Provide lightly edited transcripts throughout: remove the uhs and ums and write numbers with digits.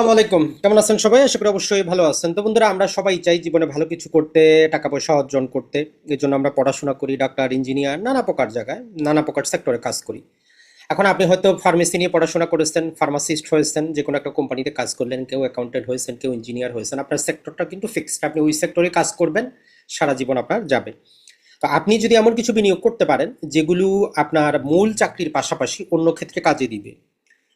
আসসালামু আলাইকুম, কেমন আছেন সবাই? আশা করি অবশ্যই ভালো আছেন। তো বন্ধুরা, আমরা সবাই চাই জীবনে ভালো কিছু করতে, টাকা পয়সা অর্জন করতে। এর জন্য আমরা পড়াশোনা করি, ডাক্তার, ইঞ্জিনিয়ার, নানা প্রকার জায়গায়, নানা প্রকার সেক্টরে কাজ করি। এখন আপনি হয়তো ফার্মেসি নিয়ে পড়াশোনা করেছেন, ফার্মাসিস্ট হয়েছেন, যে কোনো একটা কোম্পানিতে কাজ করলেন, কেউ অ্যাকাউন্টেন্ট হয়েছেন, কেউ ইঞ্জিনিয়ার হয়েছেন। আপনার সেক্টরটা কিন্তু ফিক্সড, আপনি ওই সেক্টরে কাজ করবেন, সারা জীবন আপনার যাবে। তো আপনি যদি এমন কিছু বিনিয়োগ করতে পারেন যেগুলো আপনার মূল চাকরির পাশাপাশি অন্য ক্ষেত্রে কাজে দিবে,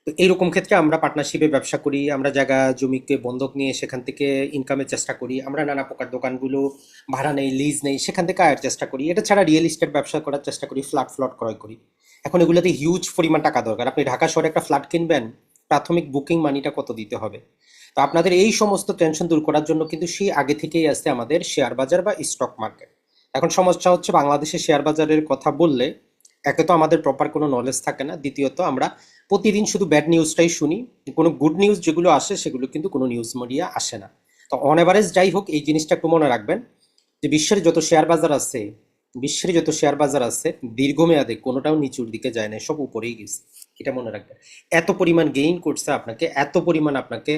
তো এইরকম ক্ষেত্রে আমরা পার্টনারশিপে ব্যবসা করি, আমরা জায়গা জমিকে বন্ধক নিয়ে সেখান থেকে ইনকামের চেষ্টা করি, আমরা নানা প্রকার দোকানগুলো ভাড়া নেই, লিজ নেই, সেখান থেকে আয়ের চেষ্টা করি। এটা ছাড়া রিয়েল এস্টেট ব্যবসা করার চেষ্টা করি, ফ্ল্যাট ক্রয় করি। এখন এগুলোতে হিউজ পরিমাণ টাকা দরকার। আপনি ঢাকা শহরে একটা ফ্ল্যাট কিনবেন, প্রাথমিক বুকিং মানিটা কত দিতে হবে? তো আপনাদের এই সমস্ত টেনশন দূর করার জন্য কিন্তু সেই আগে থেকেই আসছে আমাদের শেয়ার বাজার বা স্টক মার্কেট। এখন সমস্যা হচ্ছে, বাংলাদেশের শেয়ার বাজারের কথা বললে একে তো আমাদের প্রপার কোনো নলেজ থাকে না, দ্বিতীয়ত আমরা প্রতিদিন শুধু ব্যাড নিউজটাই শুনি। কোনো গুড নিউজ যেগুলো আসে সেগুলো কিন্তু কোনো নিউজ মিডিয়া আসে না। তো অন এভারেজ যাই হোক, এই জিনিসটা একটু মনে রাখবেন যে বিশ্বের যত শেয়ার বাজার আছে দীর্ঘমেয়াদে কোনোটাও নিচুর দিকে যায় না, সব উপরেই গেছে। এটা মনে রাখবেন। এত পরিমাণ গেইন করছে আপনাকে, এত পরিমাণ আপনাকে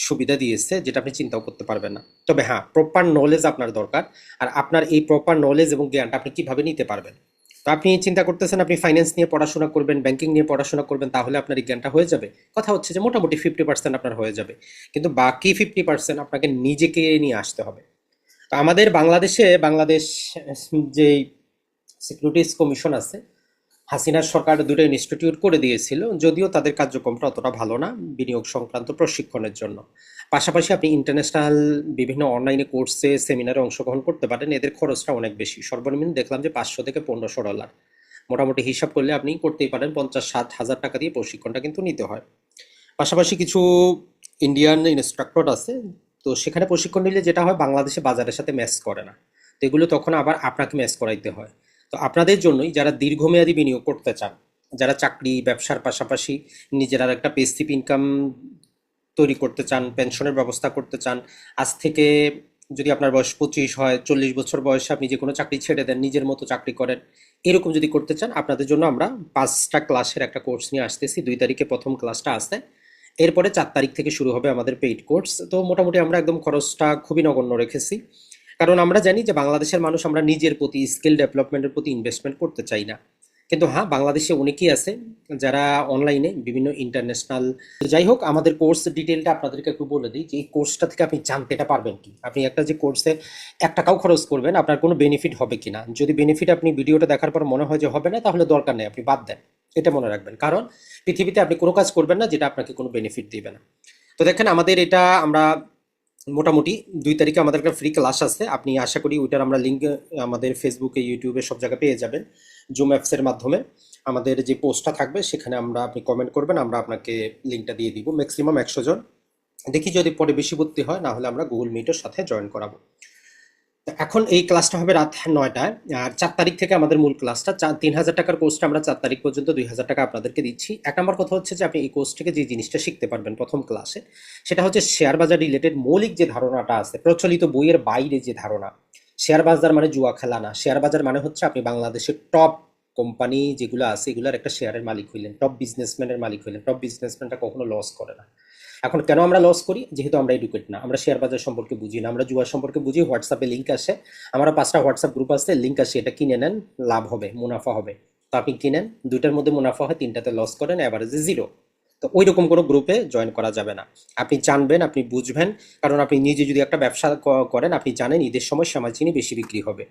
সুবিধা দিয়েছে যেটা আপনি চিন্তাও করতে পারবেন না। তবে হ্যাঁ, প্রপার নলেজ আপনার দরকার। আর আপনার এই প্রপার নলেজ এবং জ্ঞানটা আপনি কিভাবে নিতে পারবেন? তো আপনি চিন্তা করতেছেন আপনি ফাইন্যান্স নিয়ে পড়াশোনা করবেন, ব্যাংকিং নিয়ে পড়াশোনা করবেন, তাহলে আপনার এই জ্ঞানটা হয়ে যাবে। কথা হচ্ছে যে মোটামুটি 50% আপনার হয়ে যাবে, কিন্তু বাকি 50% আপনাকে নিজেকে নিয়ে আসতে হবে। তো আমাদের বাংলাদেশ যে সিকিউরিটিজ কমিশন আছে, হাসিনার সরকার দুটো ইনস্টিটিউট করে দিয়েছিল, যদিও তাদের কার্যক্রমটা অতটা ভালো না বিনিয়োগ সংক্রান্ত প্রশিক্ষণের জন্য। পাশাপাশি আপনি ইন্টারন্যাশনাল বিভিন্ন অনলাইনে কোর্সে, সেমিনারে অংশগ্রহণ করতে পারেন। এদের খরচটা অনেক বেশি, সর্বনিম্ন দেখলাম যে $500 থেকে $1500। মোটামুটি হিসাব করলে আপনি করতেই পারেন 50-60 হাজার টাকা দিয়ে প্রশিক্ষণটা কিন্তু নিতে হয়। পাশাপাশি কিছু ইন্ডিয়ান ইনস্ট্রাক্টর আছে, তো সেখানে প্রশিক্ষণ নিলে যেটা হয়, বাংলাদেশে বাজারের সাথে ম্যাচ করে না। তো এগুলো তখন আবার আপনাকে ম্যাচ করাইতে হয়। তো আপনাদের জন্যই যারা দীর্ঘমেয়াদী বিনিয়োগ করতে চান, যারা চাকরি ব্যবসার পাশাপাশি নিজের আর একটা পেসিভ ইনকাম তৈরি করতে চান, পেনশনের ব্যবস্থা করতে চান, আজ থেকে যদি আপনার বয়স 25 হয়, 40 বছর বয়সে আপনি যে কোনো চাকরি ছেড়ে দেন, নিজের মতো চাকরি করেন, এরকম যদি করতে চান, আপনাদের জন্য আমরা 5টা ক্লাসের একটা কোর্স নিয়ে আসতেছি। 2 তারিখে প্রথম ক্লাসটা আসছে, এরপরে 4 তারিখ থেকে শুরু হবে আমাদের পেইড কোর্স। তো মোটামুটি আমরা একদম খরচটা খুবই নগণ্য রেখেছি, কারণ আমরা জানি যে বাংলাদেশের মানুষ আমরা নিজের প্রতি স্কিল ডেভেলপমেন্টের প্রতি ইনভেস্টমেন্ট করতে চাই না। কিন্তু হ্যাঁ, বাংলাদেশে অনেকেই আছে যারা অনলাইনে বিভিন্ন ইন্টারন্যাশনাল। যাই হোক, আমাদের কোর্স ডিটেলটা আপনাদেরকে একটু বলে দিই যে এই কোর্সটা থেকে আপনি জানতে এটা পারবেন কি, আপনি একটা যে কোর্সে 1 টাকাও খরচ করবেন আপনার কোনো বেনিফিট হবে কিনা। যদি বেনিফিট আপনি ভিডিওটা দেখার পর মনে হয় যে হবে না, তাহলে দরকার নেই, আপনি বাদ দেন। এটা মনে রাখবেন, কারণ পৃথিবীতে আপনি কোনো কাজ করবেন না যেটা আপনাকে কোনো বেনিফিট দিবে না। তো দেখেন, আমাদের এটা আমরা মোটামুটি 2 তারিখে আমাদের একটা ফ্রি ক্লাস আছে, আপনি আশা করি ওইটার আমরা লিঙ্ক আমাদের ফেসবুকে, ইউটিউবে সব জায়গায় পেয়ে যাবেন। জুম অ্যাপসের মাধ্যমে আমাদের যে পোস্টটা থাকবে সেখানে আপনি কমেন্ট করবেন, আমরা আপনাকে লিঙ্কটা দিয়ে দিব। ম্যাক্সিমাম 100 জন, দেখি যদি পরে বেশি ভর্তি হয়, না হলে আমরা গুগল মিটের সাথে জয়েন করাবো। তো এখন এই ক্লাসটা হবে রাত 9টায়। আর 4 তারিখ থেকে আমাদের মূল ক্লাসটা, 3000 টাকার কোর্সটা আমরা 4 তারিখ পর্যন্ত 2000 টাকা আপনাদেরকে দিচ্ছি। 1 নম্বর কথা হচ্ছে যে আপনি এই কোর্স থেকে যে জিনিসটা শিখতে পারবেন প্রথম ক্লাসে, সেটা হচ্ছে শেয়ার বাজার রিলেটেড মৌলিক যে ধারণাটা আছে, প্রচলিত বইয়ের বাইরে যে ধারণা। শেয়ার বাজার মানে জুয়া খেলা না, শেয়ার বাজার মানে হচ্ছে আপনি বাংলাদেশের টপ কোম্পানি যেগুলো আছে এগুলোর একটা শেয়ারের মালিক হইলেন, টপ বিজনেসম্যানের মালিক হইলেন। টপ বিজনেসম্যানটা কখনো লস করে না। এখন কেন আমরা লস করি? যেহেতু আমরা এডুকেট না, আমরা শেয়ার বাজার সম্পর্কে বুঝি না, আমরা জুয়া সম্পর্কে বুঝি। হোয়াটসঅ্যাপে লিঙ্ক আসে, আমরা 5টা হোয়াটসঅ্যাপ গ্রুপ আছে, লিঙ্ক আসে, এটা কিনে নেন, লাভ হবে, মুনাফা হবে। তো আপনি কিনেন, 2টার মধ্যে মুনাফা হয়, 3টাতে লস করেন, অ্যাভারেজে জিরো। তো ওই রকম কোনো গ্রুপে জয়েন করা যাবে না। আপনি জানবেন, আপনি বুঝবেন, কারণ আপনি নিজে যদি একটা ব্যবসা করেন, আপনি জানেন ঈদের সময় শ্যামাল চিনি বেশি বিক্রি হবে।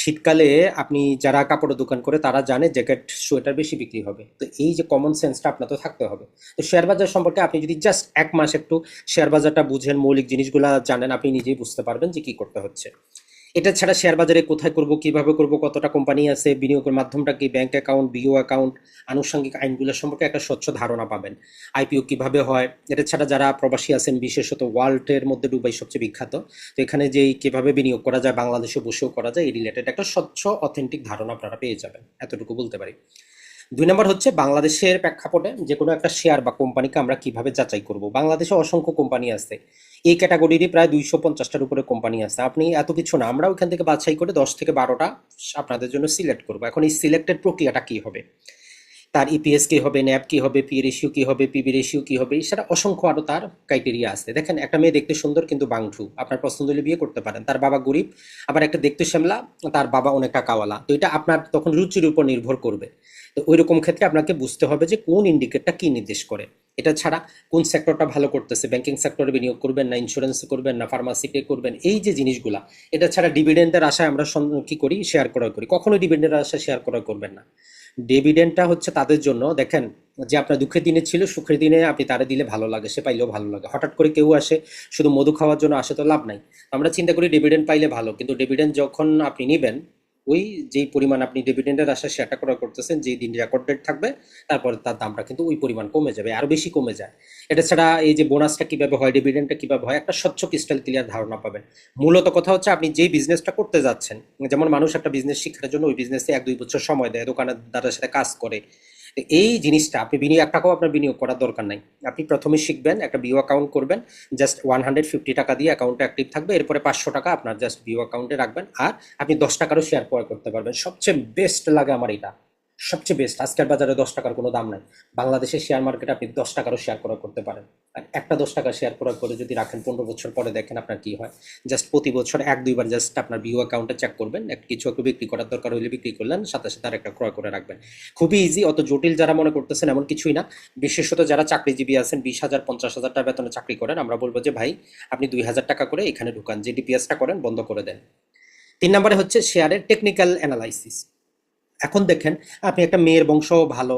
শীতকালে আপনি যারা কাপড়ের দোকান করে তারা জানে জ্যাকেট সোয়েটার বেশি বিক্রি হবে। তো এই যে কমন সেন্সটা আপনার তো থাকতে হবে। তো শেয়ার বাজার সম্পর্কে আপনি যদি জাস্ট 1 মাস একটু শেয়ার বাজারটা বুঝেন, মৌলিক জিনিসগুলো জানেন, আপনি নিজেই বুঝতে পারবেন যে কি করতে হচ্ছে। এটা ছাড়া শেয়ার বাজারে কোথায় করব, কিভাবে করব, কতটা কোম্পানি আছে, বিনিয়োগের মাধ্যমটা কি, ব্যাংক অ্যাকাউন্ট, বিও অ্যাকাউন্ট, আনুষঙ্গিক আইনগুলো সম্পর্কে একটা স্বচ্ছ ধারণা পাবেন। আইপিও কিভাবে হয়, এটা ছাড়া যারা প্রবাসী আছেন, বিশেষত ওয়ার্ল্ডের মধ্যে দুবাই সবচেয়ে বিখ্যাত, তো এখানে যে কিভাবে বিনিয়োগ করা যায়, বাংলাদেশে বসেও করা যায়, এই রিলেটেড একটা স্বচ্ছ অথেন্টিক ধারণা আপনারা পেয়ে যাবেন, এতটুকু বলতে পারি। 2 নম্বর হচ্ছে বাংলাদেশের প্রেক্ষাপটে যে কোনো একটা শেয়ার বা কোম্পানিকে আমরা কিভাবে যাচাই করব। বাংলাদেশে অসংখ্য কোম্পানি আছে, এই ক্যাটাগরিরই প্রায় 250টার উপরে কোম্পানি আছে। আপনি এত কিছু না, আমরা ওইখান থেকে বাছাই করে 10 থেকে 12টা আপনাদের জন্য সিলেক্ট করব। এখন এই সিলেক্টেড প্রক্রিয়াটা কি হবে? তার ইপিএস কি হবে, ন্যাব কি হবে, পি রেশিও কি হবে, পিবি রেশিও কি হবে, সেটা অসংখ্য আরো তার ক্রাইটেরিয়া আছে। দেখেন একটা মেয়ে দেখতে সুন্দর কিন্তু বাংঠু, আপনার পছন্দ হলে বিয়ে করতে পারেন। তার বাবা গরিব, আবার একটা দেখতে শ্যামলা, তার বাবা অনেক টাকাওয়ালা, তো এটা আপনার তখন রুচির উপর নির্ভর করবে। তো ওই রকম ক্ষেত্রে আপনাকে বুঝতে হবে যে কোন ইন্ডিকেটরটা কি নির্দেশ করে। এটা ছাড়া কোন সেক্টরটা ভালো করতেছে, ব্যাংকিং সেক্টরে বিনিয়োগ করবেন না ইন্স্যুরেন্সে করবেন না ফার্মাসিতে করবেন, এই যে জিনিসগুলা। এটা ছাড়া ডিভিডেন্ডের আশায় আমরা কি করি, শেয়ার ক্রয় করি। কখনোই ডিভিডেন্ডের আশায় শেয়ার ক্রয় করবেন না। ডিভিডেন্ডটা হচ্ছে তাদের জন্য, দেখেন, যে আপনার দুঃখের দিনে ছিল, সুখের দিনে আপনি তারে দিলে ভালো লাগে, সে পাইলেও ভালো লাগে। হঠাৎ করে কেউ আসে শুধু মধু খাওয়ার জন্য, আসে তো লাভ নাই। আমরা চিন্তা করি ডিভিডেন্ড পাইলে ভালো, কিন্তু ডিভিডেন্ড যখন আপনি নেবেন, ওই যেই পরিমাণ আপনি ডিভিডেন্ডের আশা শেয়ারটা ক্রয় করতেছেন, যেই দিন রেকর্ড ডেট থাকবে, তারপরে তার দামটা কিন্তু ওই পরিমাণ কমে যাবে, আরো বেশি কমে যায়। এটা ছাড়া এই যে বোনাসটা কিভাবে হয়, ডিভিডেন্ডটা কিভাবে হয়, একটা স্বচ্ছ ক্রিস্টাল ক্লিয়ার ধারণা পাবেন। মূলত কথা হচ্ছে আপনি যেই বিজনেসটা করতে যাচ্ছেন, যেমন মানুষ একটা বিজনেস শিক্ষার জন্য ওই বিজনেসে 1-2 বছর সময় দেয়, দোকানদারের সাথে কাজ করে। তো এই জিনিসটা আপনি বিনিয়োগ, 1 টাকাও আপনার বিনিয়োগ করার দরকার নাই। আপনি প্রথমে শিখবেন, একটা বিও অ্যাকাউন্ট করবেন, জাস্ট 150 টাকা দিয়ে অ্যাকাউন্টে অ্যাক্টিভ থাকবে, এরপরে 500 টাকা আপনার জাস্ট বিও অ্যাকাউন্টে রাখবেন, আর আপনি 10 টাকারও শেয়ার ক্রয় করতে পারবেন। সবচেয়ে বেস্ট লাগে আমার এটা, সবচেয়ে বেস্ট। আজকের বাজারে 10 টাকার কোনো দাম নাই। বাংলাদেশের শেয়ার মার্কেটে আপনি 10 টাকারও শেয়ার ক্রয় করতে পারেন। আর একটা 10 টাকা শেয়ার ক্রয় করে যদি রাখেন, 15 বছর পরে দেখেন আপনার কি হয়। জাস্ট প্রতি বছর 1-2 বার জাস্ট আপনার বিও অ্যাকাউন্টে চেক করবেন, কিছু একটু বিক্রি করার দরকার হলে বিক্রি করলেন, সাথে সাথে আর একটা ক্রয় করে রাখবেন। খুবই ইজি, অত জটিল যারা মনে করতেছেন এমন কিছুই না। বিশেষত যারা চাকরিজীবী আছেন, 20,000 50,000 টাকা বেতনে চাকরি করেন, আমরা বলবো যে ভাই আপনি 2,000 টাকা করে এখানে ঢুকান, যে ডিপিএসটা করেন বন্ধ করে দেন। 3 নম্বরে হচ্ছে শেয়ারের টেকনিক্যাল অ্যানালাইসিস। এখন দেখেন, আপনি একটা মেয়ের বংশ ভালো,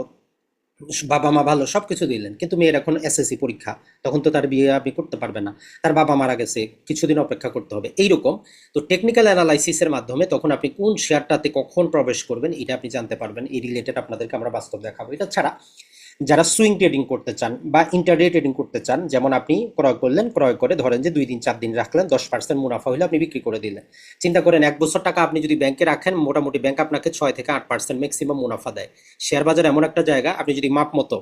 বাবা মা ভালো, সবকিছু দিলেন, কিন্তু মেয়ের এখন এসএসসি পরীক্ষা, তখন তো তার বিয়ে আপনি করতে পারবেন না। তার বাবা মারা গেছে, কিছুদিন অপেক্ষা করতে হবে, এইরকম। তো টেকনিক্যাল অ্যানালাইসিসের মাধ্যমে তখন আপনি কোন শেয়ারটাতে কখন প্রবেশ করবেন এটা আপনি জানতে পারবেন। এই রিলেটেড আপনাদেরকে আমরা বাস্তব দেখাবো। এটা ছাড়া যারা সুইং ট্রেডিং করতে চান বা ইন্টারডে ট্রেডিং করতে চান, যেমন আপনি ক্রয় করলেন, ক্রয় করে ধরেন যে 2 দিন 4 দিন রাখলেন, 10% মুনাফা হলে আপনি বিক্রি করে দিলেন। চিন্তা করেন 1 বছর টাকা আপনি যদি ব্যাংকে রাখেন, মোটামুটি ব্যাংক আপনাকে 6 থেকে 8% ম্যাক্সিমাম মুনাফা দেয়। শেয়ার বাজার এমন একটা জায়গা, আপনি যদি মাপ মতো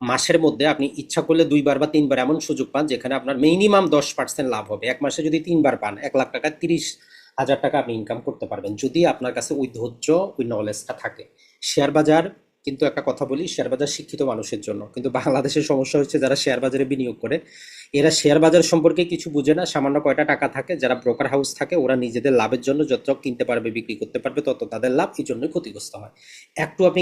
মাসের মধ্যে আপনি ইচ্ছা করলে 2 বার বা 3 বার এমন সুযোগ পান যেখানে আপনার মিনিমাম 10% লাভ হবে। 1 মাসে যদি 3 বার পান, 1 লাখ টাকা, 30,000 টাকা আপনি ইনকাম করতে পারবেন, যদি আপনার কাছে ওই ধৈর্য, ওই নলেজটা থাকে। শেয়ার বাজার, কিন্তু একটা কথা বলি, শেয়ার বাজার শিক্ষিত মানুষের জন্য, কিন্তু বাংলাদেশের সমস্যা হচ্ছে যারা শেয়ার বাজারে বিনিয়োগ করে, এরা শেয়ার বাজার সম্পর্কে কিছু বুঝে না। সামান্য কয়টা টাকা থাকে, যারা ব্রোকার হাউস থাকে, ওরা নিজেদের লাভের জন্য যত কিনতে পারবে, বিক্রি করতে পারবে, তত তাদের লাভ, এই জন্যই ক্ষতিগ্রস্ত হয়। একটু আপনি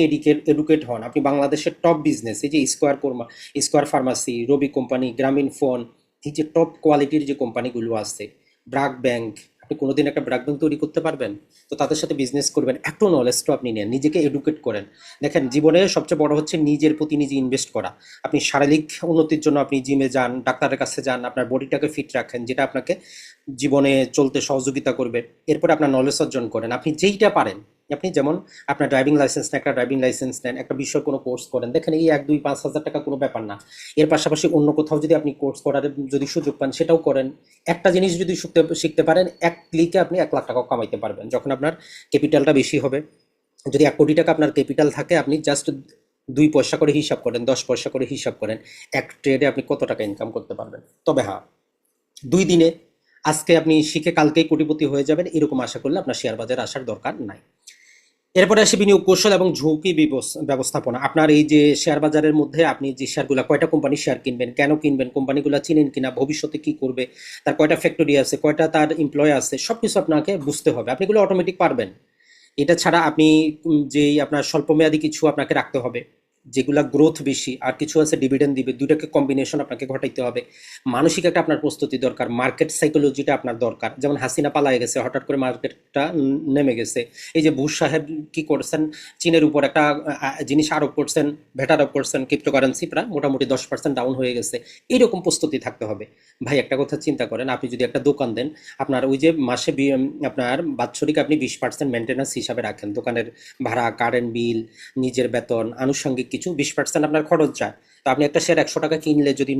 এডুকেট হন, আপনি বাংলাদেশের টপ বিজনেস, এই যে স্কোয়ার ফার্মাসি, রবি কোম্পানি, গ্রামীণ ফোন, এই যে টপ কোয়ালিটির যে কোম্পানিগুলো আছে, ব্র্যাক ব্যাংক, আপনি কোনোদিন একটা ব্র্যাক ব্যাংক তৈরি করতে পারবেন? তো তাদের সাথে বিজনেস করবেন, একটু নলেজ তো আপনি নেন, নিজেকে এডুকেট করেন। দেখেন, জীবনে সবচেয়ে বড় হচ্ছে নিজের প্রতি নিজে ইনভেস্ট করা। আপনি শারীরিক উন্নতির জন্য আপনি জিমে যান, ডাক্তারের কাছে যান, আপনার বডিটাকে ফিট রাখেন, যেটা আপনাকে জীবনে চলতে সহযোগিতা করবে। এরপরে আপনার নলেজ অর্জন করেন, আপনি যেইটা পারেন। আপনি যেমন আপনার ড্রাইভিং লাইসেন্স নেন, একটা ড্রাইভিং লাইসেন্স নেন, একটা বিষয় কোনো কোর্স করেন, দেখেন এই 1-2-5 হাজার টাকা কোনো ব্যাপার না। এর পাশাপাশি অন্য কোথাও যদি আপনি কোর্স করার যদি সুযোগ পান, সেটাও করেন। একটা জিনিস যদি শিখতে পারেন, 1 ক্লিকে আপনি 1 লাখ টাকাও কামাইতে পারবেন, যখন আপনার ক্যাপিটালটা বেশি হবে। যদি 1 কোটি টাকা আপনার ক্যাপিটাল থাকে, আপনি জাস্ট 2 পয়সা করে হিসাব করেন, 10 পয়সা করে হিসাব করেন, এক ট্রেডে আপনি কত টাকা ইনকাম করতে পারবেন। তবে হ্যাঁ, 2 দিনে, আজকে আপনি শিখে কালকেই কোটিপতি হয়ে যাবেন এরকম আশা করলে আপনার শেয়ার বাজারে আসার দরকার নাই। এরপরে আসে বিনিয়োগ কৌশল এবং ঝুঁকি ব্যবস্থাপনা। আপনার এই যে শেয়ার বাজারের মধ্যে আপনি যে শেয়ারগুলো, কয়টা কোম্পানির শেয়ার কিনবেন, কেন কিনবেন, কোম্পানিগুলো চিনেন কিনা, ভবিষ্যতে কি করবে, তার কয়টা ফ্যাক্টরি আছে, কয়টা তার এমপ্লয় আছে, সবকিছু আপনাকে বুঝতে হবে। আপনি এগুলো অটোমেটিক পারবেন। এটা ছাড়া আপনি যেই আপনার স্বল্পমেয়াদী কিছু আপনাকে রাখতে হবে, যেগুলা গ্রোথ বেশি, আর কিছু আছে ডিভিডেন্ড দিবে, দুটাকে কম্বিনেশন আপনাকে ঘটাইতে হবে। মানসিক একটা আপনার প্রস্তুতি দরকার, মার্কেট সাইকোলজিটা আপনার দরকার। যেমন হাসিনা পালায় গেছে, হঠাৎ করে মার্কেটটা নেমে গেছে। এই যে বুশ সাহেব কি করছেন, চীনের উপর একটা জিনিস আরোপ করছেন, ভ্যাট আরোপ করছেন, ক্রিপ্টোকারেন্সি প্রায় মোটামুটি 10% ডাউন হয়ে গেছে। এইরকম প্রস্তুতি থাকতে হবে। ভাই একটা কথা চিন্তা করেন, আপনি যদি একটা দোকান দেন, আপনার ওই যে মাসে আপনার বাৎসরিক আপনি 20% মেনটেন্যান্স হিসাবে রাখেন, দোকানের ভাড়া, কারেন্ট বিল, নিজের বেতন, আনুষঙ্গিক কিছু 20% আপনার খরচ যায়। তো আপনি একটা শেয়ার 100 টাকা কিনলে যদি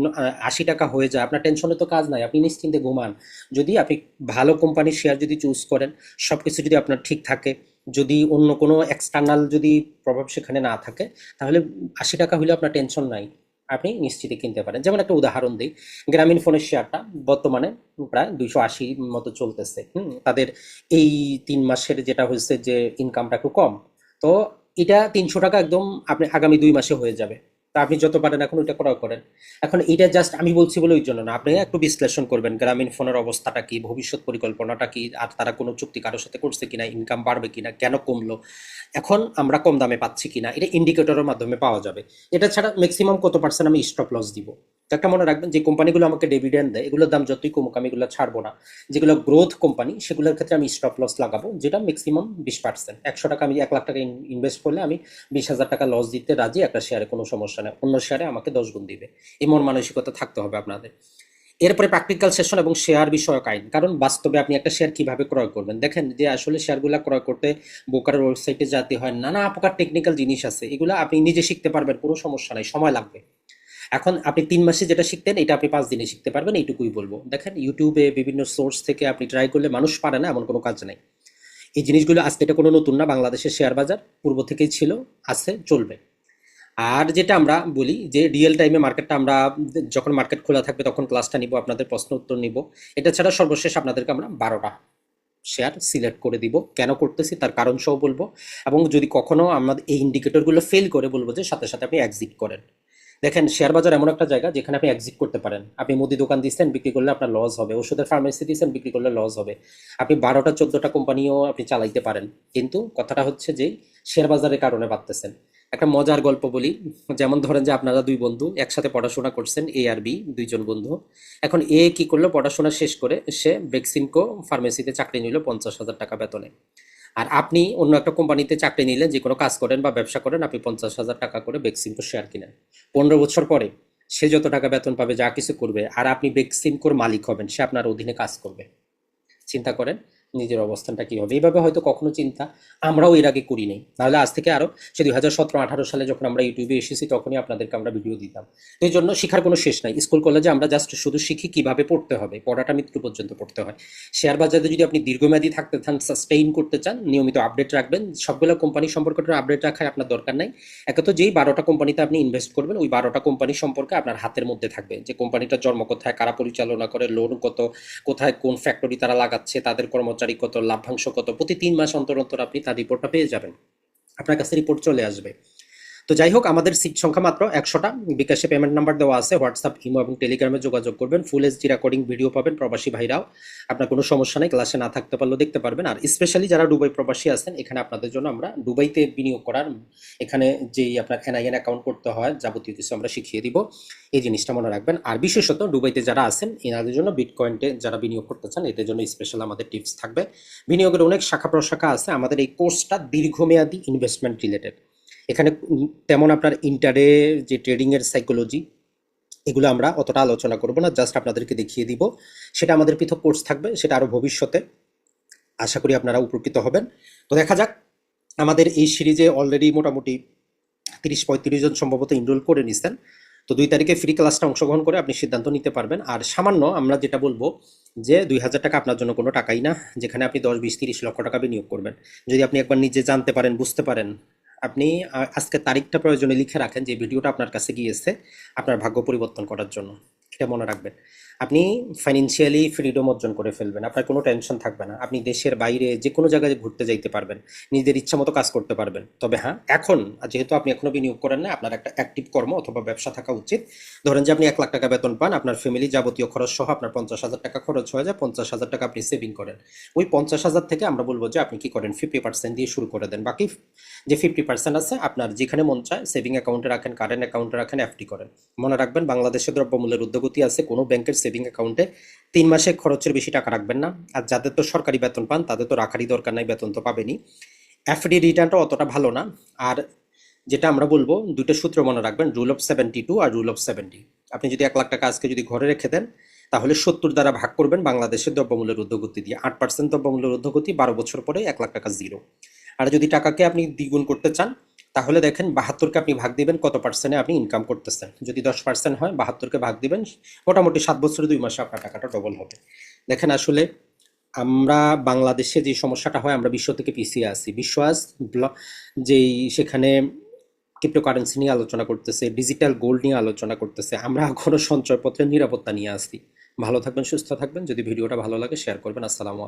80 টাকা হয়ে যায়, আপনার টেনশনে তো কাজ নাই, আপনি নিশ্চিন্তে ঘুমান। যদি আপনি ভালো কোম্পানির শেয়ার যদি চুজ করেন, সবকিছু যদি আপনার ঠিক থাকে, যদি অন্য কোনো এক্সটার্নাল যদি প্রভাব সেখানে না থাকে, তাহলে 80 টাকা হলে আপনার টেনশন নাই, আপনি নিশ্চিতে কিনতে পারেন। যেমন একটা উদাহরণ দিই, গ্রামীণ ফোনের শেয়ারটা বর্তমানে প্রায় 280 মতো চলতেছে। তাদের এই 3 মাসের যেটা হয়েছে যে ইনকামটা একটু কম। তো এটা 300 টাকা একদম আপনি আগামী 2 মাসে হয়ে যাবে। তা আপনি যত পারেন এখন ওইটা ক্রয় করেন। এখন এটা জাস্ট আমি বলছি বলে ওই জন্য না, আপনি একটু বিশ্লেষণ করবেন গ্রামীণ ফোনের অবস্থাটা কি, ভবিষ্যৎ পরিকল্পনাটা কি, আর তারা কোনো চুক্তি কারোর সাথে করছে কিনা, ইনকাম বাড়বে কিনা, কেন কমলো, এখন আমরা কম দামে পাচ্ছি কিনা, এটা ইন্ডিকেটরের মাধ্যমে পাওয়া যাবে। এটা ছাড়া ম্যাক্সিমাম কত পার্সেন্ট আমি স্টপ লস দিব। তো একটা মনে রাখবেন, যে কোম্পানিগুলো আমাকে ডিভিডেন্ড দেয় এগুলোর দাম যতই কমুক আমি এগুলো ছাড়বো না। যেগুলো গ্রোথ কোম্পানি সেগুলোর ক্ষেত্রে আমি স্টপ লস লাগাবো, যেটা ম্যাক্সিমাম 20%। 100 টাকা আমি 1 লাখ টাকা ইনভেস্ট করলে আমি 20,000 টাকা লস দিতে রাজি একটা শেয়ারে, কোনো সমস্যা নেই, অন্য শেয়ারে আমাকে 10 গুণ দিবে। এই মন মানসিকতা থাকতে হবে আপনাদের। এরপরে প্র্যাকটিক্যাল সেশন এবং শেয়ার বিষয়ক আইন, কারণ বাস্তবে আপনি একটা শেয়ার কিভাবে ক্রয় করবেন। দেখেন যে আসলে শেয়ারগুলো ক্রয় করতে ব্রোকারের ওয়েবসাইটে যেতে হয়, নানা প্রকার টেকনিক্যাল জিনিস আছে, এগুলো আপনি নিজে শিখতে পারবেন, কোনো সমস্যা নাই, সময় লাগবে। এখন আপনি 3 মাসে যেটা শিখতেন এটা আপনি 5 দিনে শিখতে পারবেন, এইটুকুই বলবো। দেখেন ইউটিউবে বিভিন্ন সোর্স থেকে আপনি ট্রাই করলে মানুষ পারে না এমন কোনো কাজ নাই। এই জিনিসগুলো আজকে এটা কোনো নতুন না, বাংলাদেশের শেয়ার বাজার পূর্ব থেকেই ছিল, আছে, চলবে। আর যেটা আমরা বলি যে রিয়েল টাইমে মার্কেটটা আমরা যখন মার্কেট খোলা থাকবে তখন ক্লাসটা নিব, আপনাদের প্রশ্ন উত্তর নিব। এটা ছাড়া সর্বশেষ আপনাদেরকে আমরা 12টা শেয়ার সিলেক্ট করে দিব, কেন করতেছি তার কারণ সহ বলবো। এবং যদি কখনো আমাদের এই ইন্ডিকেটরগুলো ফেল করে বলবো যে সাথে সাথে আপনি এক্সিট করেন। দেখেন শেয়ার বাজার এমন একটা জায়গা যেখানে আপনি এক্সিট করতে পারেন। আপনি মুদি দোকান দিচ্ছেন, বিক্রি করলে আপনার লস হবে, ওষুধের ফার্মেসি দিচ্ছেন, বিক্রি করলে লস হবে। আপনি 12টা 14টা কোম্পানিও আপনি চালাইতে পারেন, কিন্তু কথাটা হচ্ছে যে শেয়ার বাজারের কারণে বাড়তেছেন। একটা মজার গল্প বলি। যেমন ধরেন যে আপনারা 2 বন্ধু একসাথে পড়াশোনা করছেন, এ আর বি, 2জন বন্ধু। এখন এ কি করলো, পড়াশোনা শেষ করে সে বেক্সিমকো ফার্মেসিতে চাকরি নিল 50,000 টাকা বেতনে। আর আপনি অন্য একটা কোম্পানিতে চাকরি নিলেন, যে কোনো কাজ করেন বা ব্যবসা করেন, আপনি 50,000 টাকা করে বেক্সিমকো শেয়ার কিনেন। 15 বছর পরে সে যত টাকা বেতন পাবে, যা কিছু করবে, আর আপনি বেক্সিমকোর মালিক হবেন, সে আপনার অধীনে কাজ করবে। চিন্তা করেন নিজের অবস্থানটা কি হবে। এইভাবে হয়তো কখনো চিন্তা আমরাও এর আগে করি নাই, নাহলে আজ থেকে আরো সে 2017-18 সালে যখন আমরা ইউটিউবে এসেছি তখনই আপনাদেরকে আমরা ভিডিও দিতাম। তো এই জন্য শিখার কোনো শেষ নাই। স্কুল কলেজে আমরা জাস্ট শুধু শিখি কিভাবে পড়তে হবে, পড়াটা মৃত্যু পর্যন্ত পড়তে হয়। শেয়ার বাজারে যদি আপনি দীর্ঘমেয়াদী থাকতে চান, সাস্টেইন করতে চান, নিয়মিত আপডেট রাখবেন। সবগুলো কোম্পানি সম্পর্কে আপডেট রাখার আপনার দরকার নাই। একে তো যেই 12টা কোম্পানিতে আপনি ইনভেস্ট করবেন, ওই 12টা কোম্পানি সম্পর্কে আপনার হাতের মধ্যে থাকবে, যে কোম্পানিটার জন্ম কোথায়, কারা পরিচালনা করে, লোন কত, কোথায় কোন ফ্যাক্টরি তারা লাগাচ্ছে, তাদের কর্মচারী কত, লাভ্যাংশ কত, প্রতি 3 মাস অন্তর অন্তর আপনি তার রিপোর্টটা পেয়ে যাবেন, আপনার কাছে রিপোর্ট চলে আসবে। তো যাই হোক, আমাদের সিট সংখ্যা মাত্র 100টা। বিকাশে পেমেন্ট নাম্বার দেওয়া আছে, হোয়াটসঅ্যাপ, ইমো এবং টেলিগ্রামে যোগাযোগ করবেন। ফুল এইচডি রেকর্ডিং ভিডিও পাবেন, প্রবাসী ভাইরাও আপনার কোনো সমস্যা নেই, ক্লাসে না থাকতে পারলেও দেখতে পারবেন। আর স্পেশালি যারা দুবাই প্রবাসী আছেন, এখানে আপনাদের জন্য আমরা দুবাইতে বিনিয়োগ করার, এখানে যেই আপনার এনআইএন অ্যাকাউন্ট করতে হয়, যাবতীয় কিছু আমরা শিখিয়ে দিব, এই জিনিসটা মনে রাখবেন। আর বিশেষত দুবাইতে যারা আছেন এনাদের জন্য বিটকয়েন্টে যারা বিনিয়োগ করতে চান, এদের জন্য স্পেশাল আমাদের টিপস থাকবে। বিনিয়োগের অনেক শাখা প্রশাখা আছে, আমাদের এই কোর্সটা দীর্ঘমেয়াদী ইনভেস্টমেন্ট রিলেটেড। এখানে তেমন আপনার ইন্টারে যে ট্রেডিংয়ের সাইকোলজি, এগুলো আমরা অতটা আলোচনা করব না, জাস্ট আপনাদেরকে দেখিয়ে দিব। সেটা আমাদের পৃথক কোর্স থাকবে, সেটা আরও ভবিষ্যতে আশা করি আপনারা উপকৃত হবেন। তো দেখা যাক, আমাদের এই সিরিজে অলরেডি মোটামুটি 30-35 জন সম্ভবত এনরোল করে নিছেন। তো 2 তারিখে ফ্রি ক্লাসটা অংশগ্রহণ করে আপনি সিদ্ধান্ত নিতে পারবেন। আর সামান্য আমরা যেটা বলবো যে 2,000 টাকা আপনার জন্য কোনো টাকাই না, যেখানে আপনি 10, 20, 30 লক্ষ টাকা বিনিয়োগ করবেন। যদি আপনি একবার নিজে জানতে পারেন, বুঝতে পারেন, আপনি আজকে তারিখটা প্রয়োজনে লিখে রাখেন যে ভিডিওটা আপনার কাছে গিয়েছে আপনার ভাগ্য পরিবর্তন করার জন্য। এটা মনে রাখবেন। আপনি ফাইন্যান্সিয়ালি ফ্রিডম অর্জন করে ফেলবেন, আপনার কোনো টেনশন থাকবে না, আপনি দেশের বাইরে যে কোনো জায়গায় ঘুরতে যাইতে পারবেন, নিজের ইচ্ছা মতো কাজ করতে পারবেন। তবে হ্যাঁ, এখন যেহেতু আপনি এখনো বিনিয়োগ করেন না, আপনার একটা অ্যাক্টিভ কর্ম অথবা ব্যবসা থাকা উচিত। ধরেন যে আপনি 1 লাখ টাকা বেতন পান, আপনার ফ্যামিলি যাবতীয় খরচ সহ আপনার 50,000 টাকা খরচ হয়ে যায়, 50,000 টাকা আপনি সেভিং করেন। ওই 50,000 থেকে আমরা বলবো যে আপনি কি করেন, 50% দিয়ে শুরু করে দেন। বাকি যে 50% আছে আপনার যেখানে মন চায় সেভিং অ্যাকাউন্টে রাখেন, কারেন্ট অ্যাকাউন্টে রাখেন, এফডি করেন। মনে রাখবেন, বাংলাদেশে দ্রব্যমূল্যের ঊর্ধ্বগতি আছে, কোনো ব্যাংকের সেভিং অ্যাকাউন্টে 3 মাসে খরচের বেশি টাকা রাখবেন না। আর যাদের তো সরকারি বেতন পান তাদের তো রাখারই দরকার নাই, বেতন তো পাবেনই। এফডি রিটার্নটা অতটা ভালো না। আর যেটা আমরা বলবো, দুটো সূত্র মনে রাখবেন, রুল অফ 72 আর রুল অফ 70। আপনি যদি 1 লাখ টাকা আজকে যদি ঘরে রেখে দেন, তাহলে 70 দ্বারা ভাগ করবেন বাংলাদেশের দ্রব্যমূল্যের ঊর্ধ্বগতি দিয়ে। 8% দ্রব্যমূল্যের ঊর্ধ্বগতি, 12 বছর পরে 1 লাখ টাকা জিরো। আর যদি টাকাকে আপনি দ্বিগুণ করতে চান, তাহলে দেখেন 72কে আপনি ভাগ দিবেন কত পার্সেন্টে আপনি ইনকাম করতেছেন। যদি 10% হয়, 72কে ভাগ দিবেন, মোটামুটি 7 বছরে 2 মাসে আপনার টাকাটা ডবল হবে। দেখেন আসলে আমরা বাংলাদেশে যে সমস্যাটা হয়, আমরা বিশ্ব থেকে পিছিয়ে আছি। বিশ্ব আজ যেই সেখানে ক্রিপ্টোকারেন্সি নিয়ে আলোচনা করতেছে, ডিজিটাল গোল্ড নিয়ে আলোচনা করতেছে, আমরা এখনো সঞ্চয়পত্রের নিরাপত্তা নিয়ে আসছি। ভালো থাকবেন, সুস্থ থাকবেন। যদি ভিডিওটা ভালো লাগে শেয়ার করবেন। আসসালামু আলাইকুম।